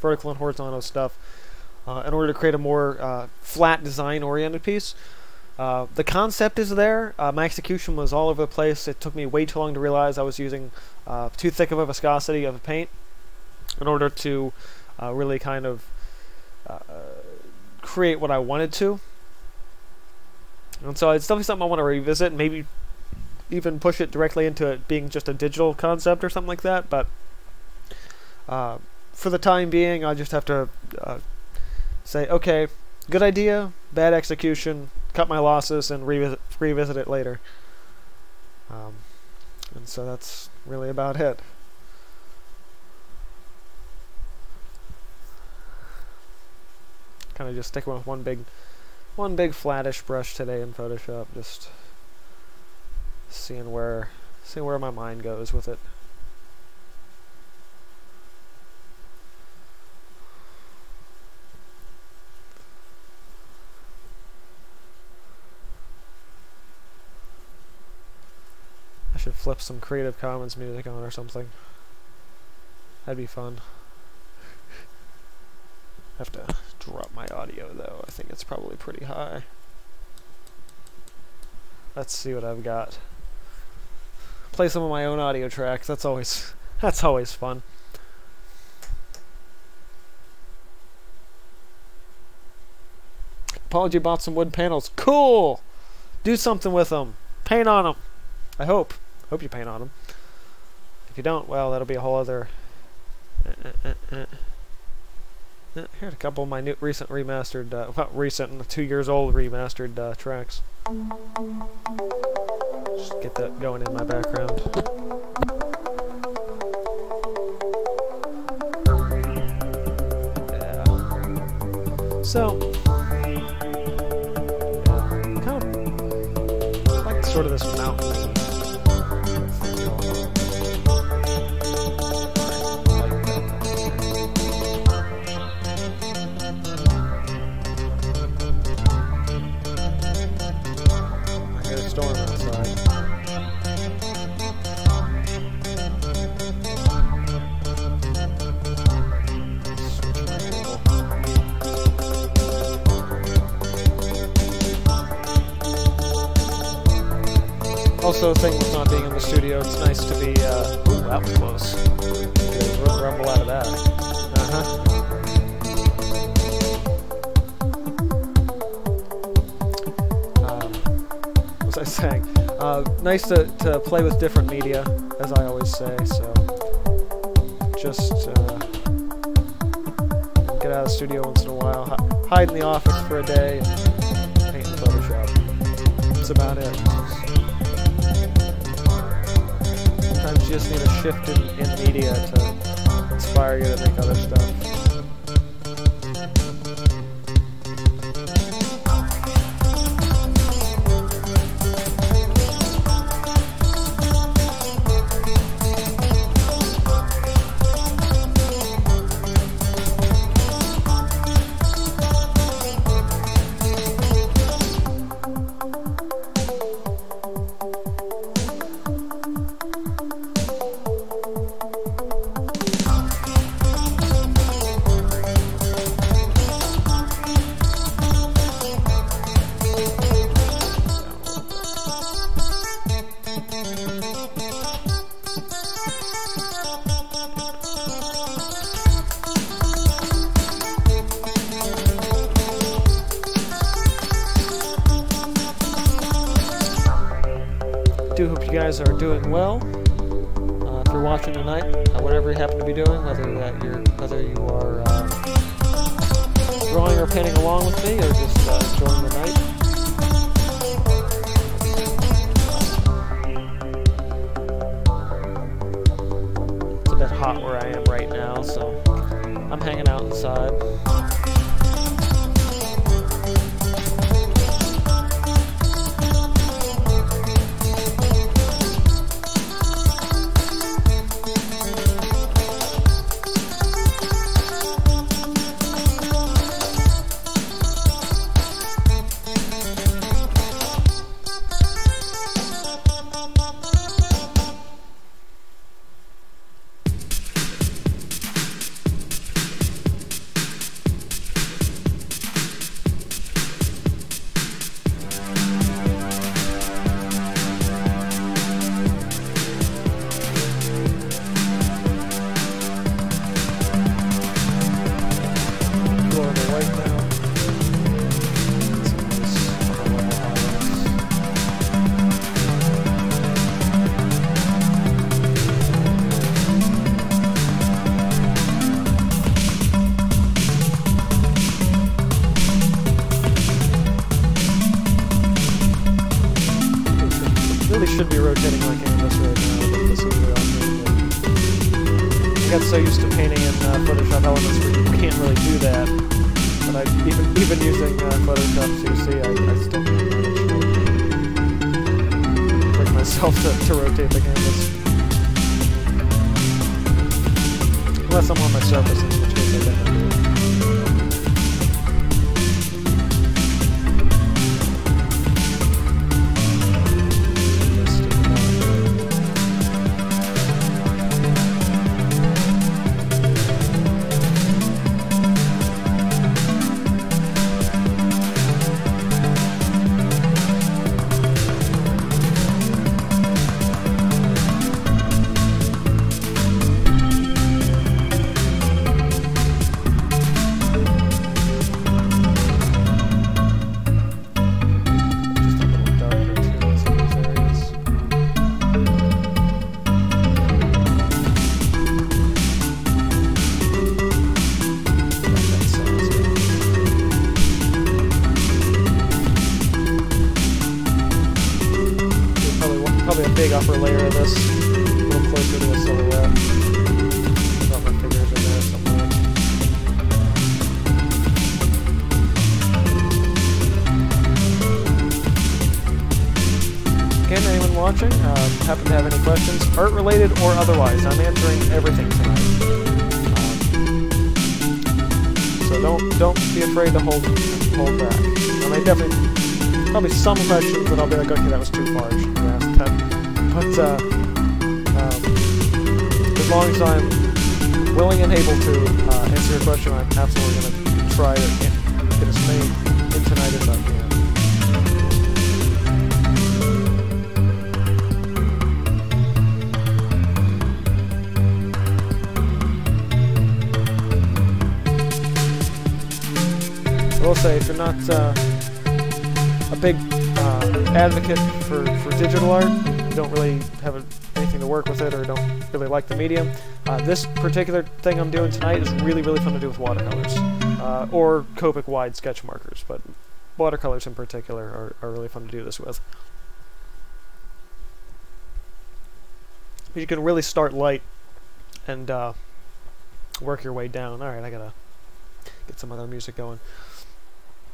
vertical and horizontal stuff in order to create a more flat design-oriented piece. The concept is there. My execution was all over the place. It took me way too long to realize I was using too thick of a viscosity of a paint in order to really kind of create what I wanted to. And so it's definitely something I want to revisit, and maybe even push it directly into it being just a digital concept or something like that. But for the time being, I just have to say, okay, good idea, bad execution, cut my losses, and revisit it later. And so that's really about it. Kind of just sticking with one big one big flattish brush today in Photoshop, just seeing where my mind goes with it. I should flip some Creative Commons music on or something. That'd be fun. I have to drop my audio though. I think it's probably pretty high. Let's see what I've got. Play some of my own audio tracks. That's always fun. Apology bought some wood panels. Cool. Do something with them. Paint on them. I hope. Hope you paint on them. If you don't, well, that'll be a whole other. Here's a couple of my new, recent remastered, well, recent, 2 years old remastered tracks. Just get that going in my background. Yeah. So, kind of like sort of this mountain. Storm outside. Also, a thing with not being in the studio, it's nice to be, ooh, that was close. Get a rumble out of that. What was I saying? Nice to play with different media, as I always say, so just get out of the studio once in a while, hide in the office for a day, and paint in Photoshop. That's about it. Sometimes you just need a shift in media to inspire you to make other stuff. do hope you guys are doing well. If you're watching tonight, whatever you happen to be doing, whether you are drawing or painting along with me, or just enjoying the night. It's a bit hot where I am right now, so I'm hanging out inside. Should be rotating my canvas right now, but this is real. I got so used to painting in Photoshop elements where you can't really do that. said, even using Photoshop CC, I still can't manage to bring myself to rotate the canvas. Unless I'm on my surface, in which case I definitely do. Probably a big upper layer of this, a little closer to a silhouette. Got my fingers in there somewhere. Again, anyone watching, happen to have any questions, art related or otherwise, I'm answering everything tonight. So don't be afraid to hold back. I mean, definitely, probably some questions that I'll be like, okay, that was too far, I shouldn't have asked that. But as long as I'm willing and able to answer your question, I'm absolutely going to try to get as many in tonight as I can. I will say, if you're not a big advocate for digital art, you don't really have anything to work with it or don't really like the medium, this particular thing I'm doing tonight is really, really fun to do with watercolors, or Copic wide sketch markers, but watercolors in particular are really fun to do this with. You can really start light and work your way down. Alright, I gotta get some other music going.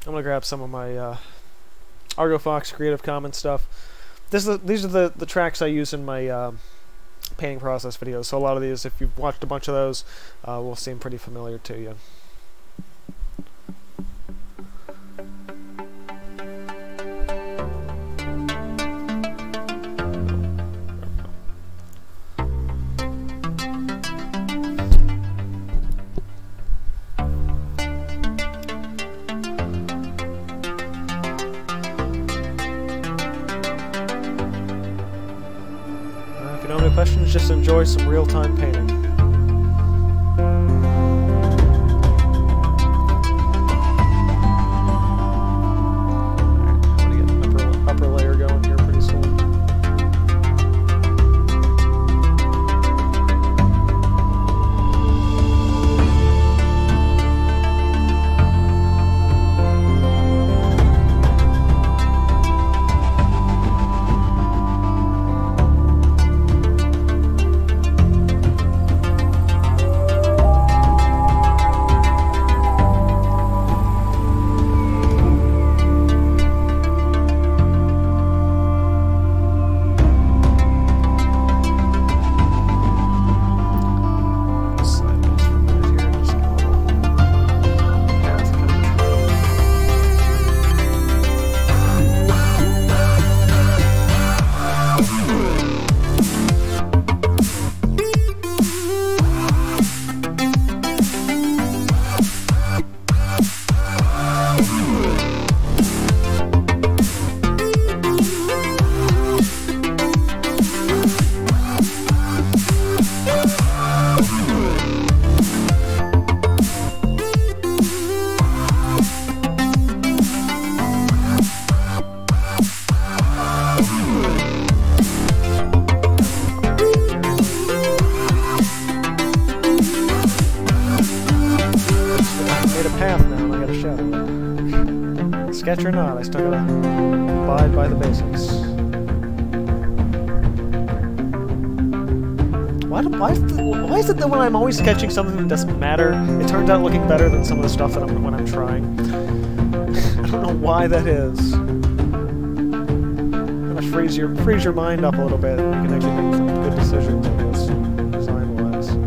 I'm gonna grab some of my Argo Fox Creative Commons stuff. These are the tracks I use in my painting process videos, so a lot of these, if you've watched a bunch of those, will seem pretty familiar to you. Questions, just enjoy some real-time painting. I want to get an upper layer going here pretty soon. Sketch or not, I still gotta abide by the basics. Why why is it that when I'm always sketching something that doesn't matter, it turns out looking better than some of the stuff that when I'm trying? I don't know why that is. Gotta freeze your mind up a little bit, and you can actually make some good decisions, I guess, design-wise.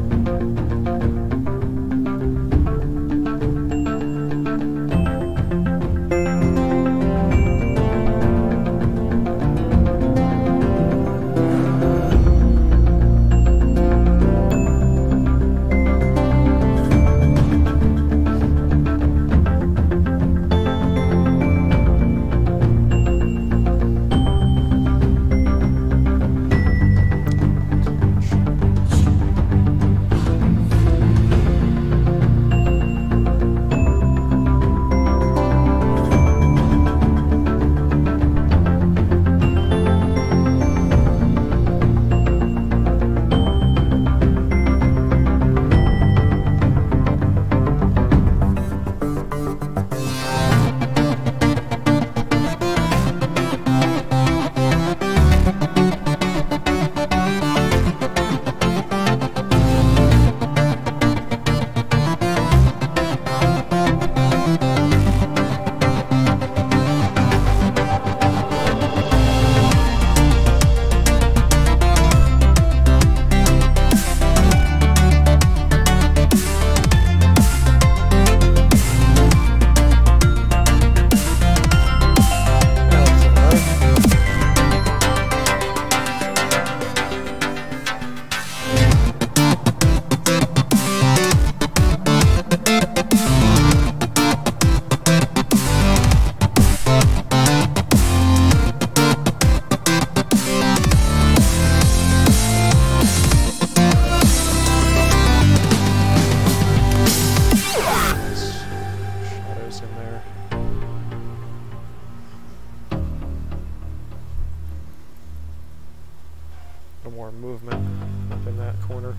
More movement up in that corner.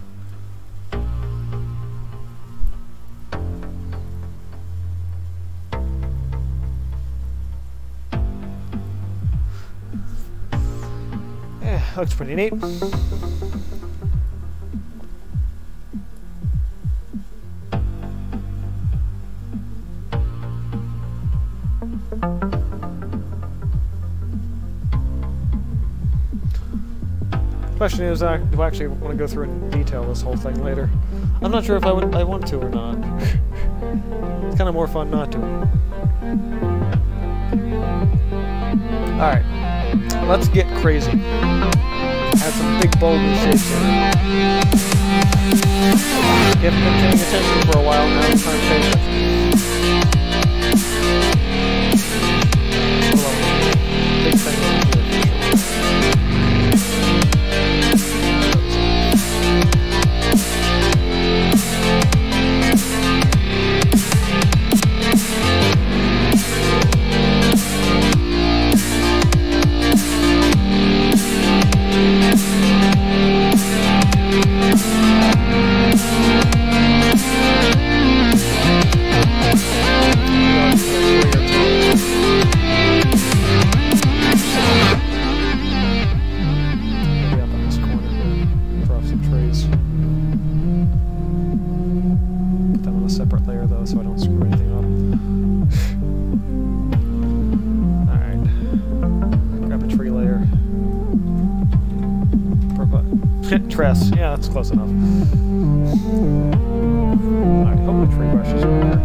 Yeah, looks pretty neat. Question is, do I actually want to go through and detail this whole thing later? I'm not sure if I want to or not. It's kind of more fun not to. Alright, let's get crazy. Add some big bold new shapes in. You haven't been paying attention for a while now, it's time to pay attention. Big thing over here. Separate layer though, so I don't screw anything up. Alright. Grab a tree layer. Tress. Yeah, that's close enough. Alright, hope the tree brushes are there.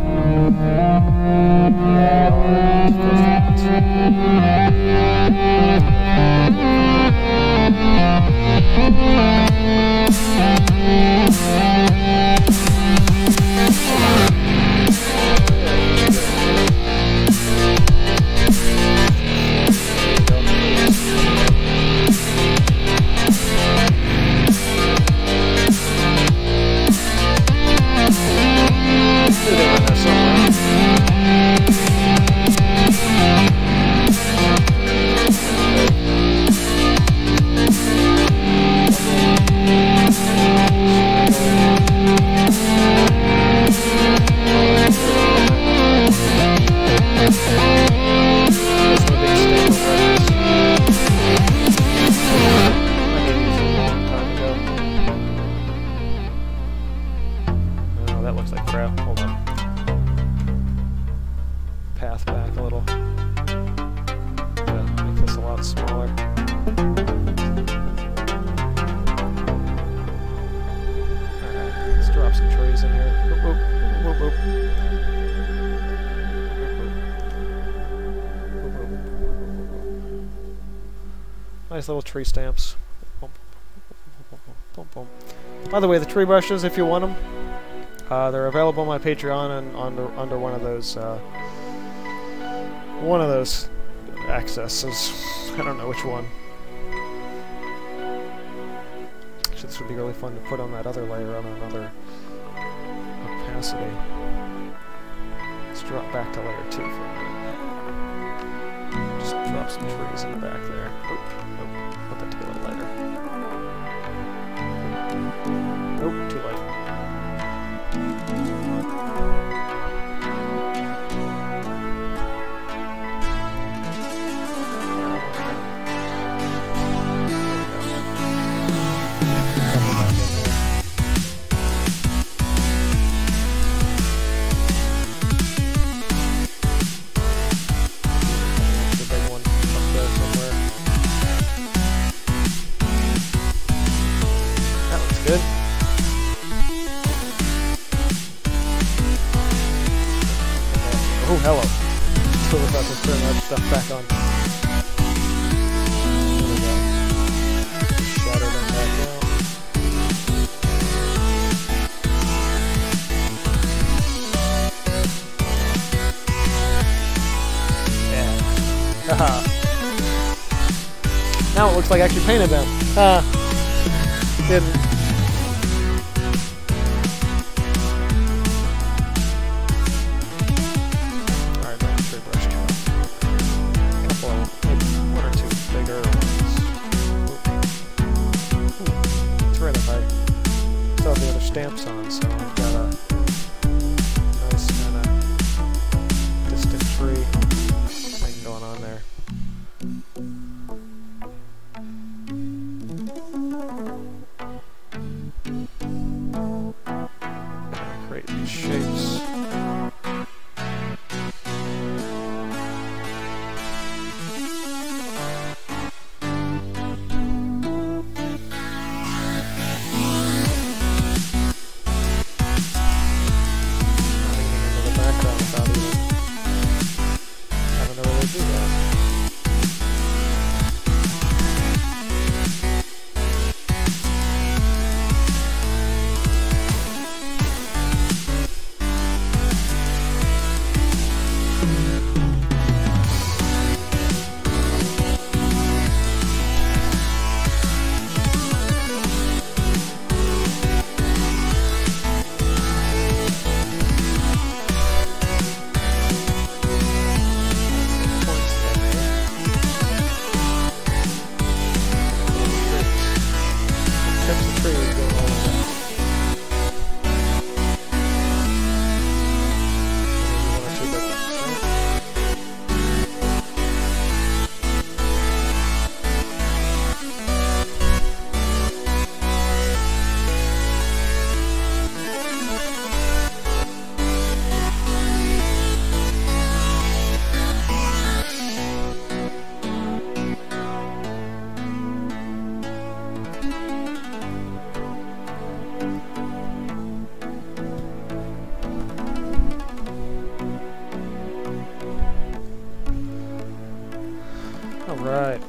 They were in there somewhere. path back a little. Make this a lot smaller. Alright, let's drop some trees in here. Whoop, whoop, whoop, whoop. Nice little tree stamps. By the way, the tree brushes, if you want them, they're available on my Patreon and under one of those accesses. I don't know which one. Actually, this would be really fun to put on that other layer on another opacity. Let's drop back to layer 2 for a minute. Just drop some trees in the back there. Oop, nope. Put that to be a little lighter. Nope, too light. Good. Oh, hello. Still about to turn that stuff back on. There we go. Shadow them back out. Yeah. Haha. Now it looks like I actually painted them. Ah. Didn't. Stamps on, so I've got a nice kind of distant tree thing going on there. Create these shapes. Alright.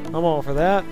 I'm all for that.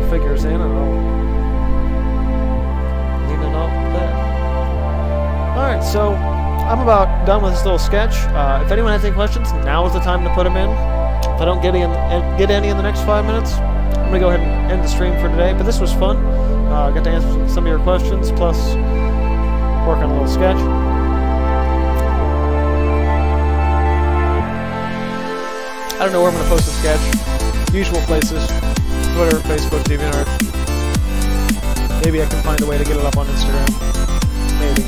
Figures in and I'll lean it up there. Alright, so I'm about done with this little sketch. If anyone has any questions, now is the time to put them in. If I don't get any in the next 5 minutes, I'm going to go ahead and end the stream for today. But this was fun. Got to answer some of your questions, plus little sketch. I don't know where I'm going to post the sketch. Usual places. Twitter, Facebook, DeviantArt. Maybe I can find a way to get it up on Instagram. Maybe.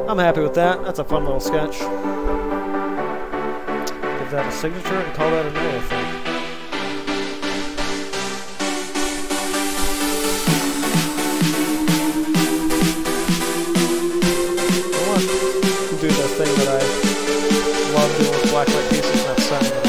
I'm happy with that. That's a fun little sketch. Give that a signature and call that a normal thing. Come on. We'll do the thing that I love doing with black light pieces, not sending them away.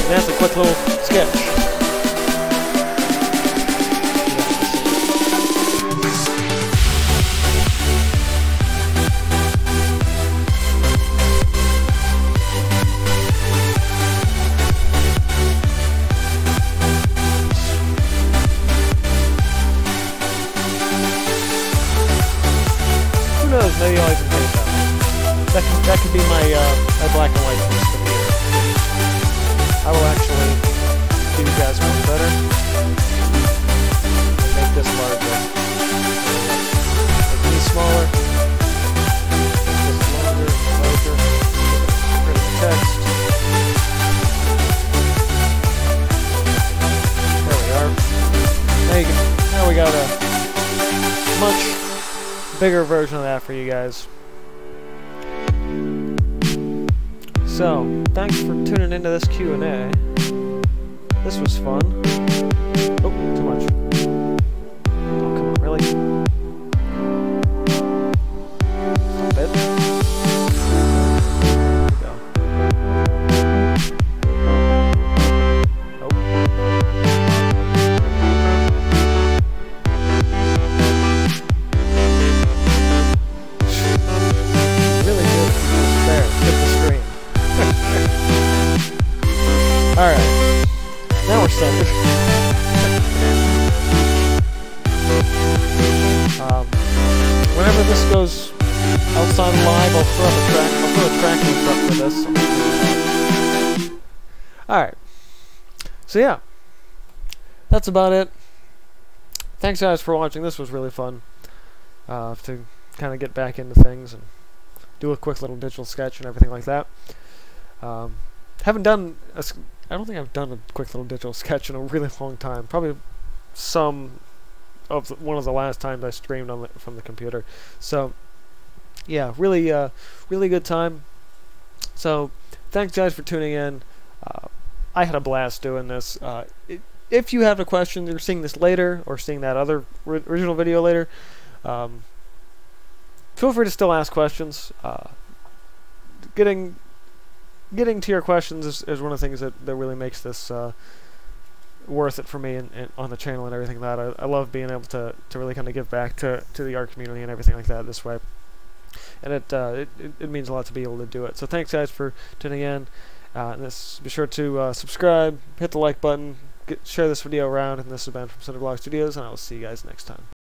That's a quick little sketch. Who knows? Maybe I'll even paint that. That could be my black and white piece for the year. I will actually give you guys one better and make this larger. Make these smaller, make this longer, larger, print the text. There we are. Now we got a much bigger version of that for you guys. So, thanks for tuning into this Q&A. This was fun. Oh, too much. Oh, come on, really? A bit. There we go. Nope. Really good. There, hit the screen. Alright, now we're centered. Whenever this goes outside live, I'll throw a tracking truck for this. Alright, so yeah, that's about it. Thanks guys for watching. This was really fun to kind of get back into things and do a quick little digital sketch and everything like that. Haven't done I don't think I've done a quick little digital sketch in a really long time. Probably one of the last times I streamed from the computer. So yeah, really good time. So thanks guys for tuning in. I had a blast doing this. If you have a question, you're seeing this later or seeing that other original video later, feel free to still ask questions. Getting to your questions is one of the things that really makes this worth it for me and on the channel and everything like that. I love being able to really kind of give back to the art community and everything like that this way. And it means a lot to be able to do it. So thanks guys for tuning in. Be sure to subscribe, hit the like button, share this video around, and this has been from Cinder Studios, and I will see you guys next time.